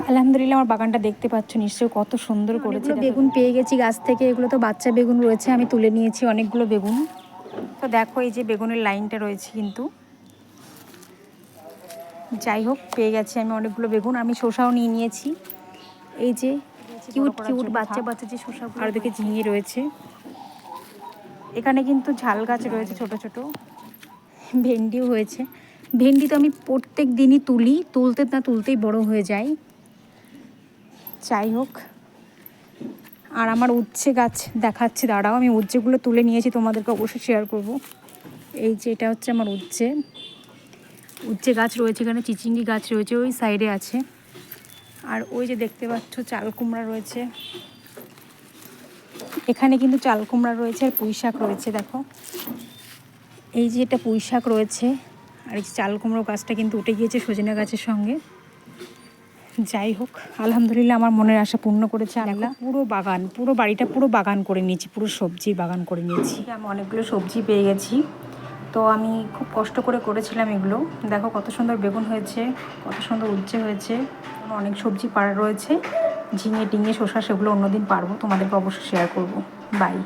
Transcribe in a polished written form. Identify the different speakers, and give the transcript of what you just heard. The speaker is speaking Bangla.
Speaker 1: আলহামদুলিল্লাহ আমার বাগানটা দেখতে পাচ্ছ নিশ্চয়ই কত সুন্দর করেছে। বেগুন পেয়ে গেছি গাছ থেকে, এগুলো তো বাচ্চা বেগুন রয়েছে, আমি তুলে নিয়েছি অনেকগুলো বেগুন। তো দেখো এই যে বেগুনের লাইনটা রয়েছে কিন্তু, যাই হোক পেয়ে গেছি আমি অনেকগুলো বেগুন। আমি শসাও নিয়ে নিয়েছি, এই যে কিউট কিউট বাচ্চা বাচ্চা যে শসাগুলো, আর ওদিকে ঝিঙে রয়েছে। এখানে কিন্তু ঝাল গাছ রয়েছে ছোট ছোট, ভেন্ডিও হয়েছে। ভেন্ডি তো আমি প্রত্যেক দিনই তুলি, তুলতে না তুলতেই বড় হয়ে যায়। যাই হোক, আর আমার উচ্ছে গাছ দেখাচ্ছি, দাঁড়াও আমি উচ্ছেগুলো তুলে নিয়েছি, তোমাদেরকে অবশ্যই শেয়ার করব। এই যে এটা হচ্ছে আমার উচ্ছে গাছ রয়েছে, এখানে চিচিঙ্গি গাছ রয়েছে, ওই সাইডে আছে। আর ওই যে দেখতে পাচ্ছ চাল কুমড়া রয়েছে, এখানে কিন্তু চাল কুমড়া রয়েছে আর পুঁই শাক রয়েছে। দেখো এই যে এটা পুঁই শাক রয়েছে, আর এই যে চাল কুমড়ো গাছটা কিন্তু উঠে গিয়েছে সজনে গাছের সঙ্গে। যাই হোক আলহামদুলিল্লাহ আমার মনের আশা পূর্ণ করেছে আল্লাহ। পুরো বাগান, পুরো বাড়িটা পুরো বাগান করে নিয়েছি, পুরো সবজির বাগান করে নিয়েছি। আমি অনেকগুলো সবজি পেয়ে গেছি, তো আমি খুব কষ্ট করে করেছিলাম এগুলো। দেখো কত সুন্দর বেগুন হয়েছে, কত সুন্দর উচ্ছে হয়েছে, অনেক সবজি পাড়া রয়েছে, ঝিঙে টিঙে শসা, সেগুলো অন্যদিন পারবো, তোমাদেরকে অবশ্যই শেয়ার করব। বাই।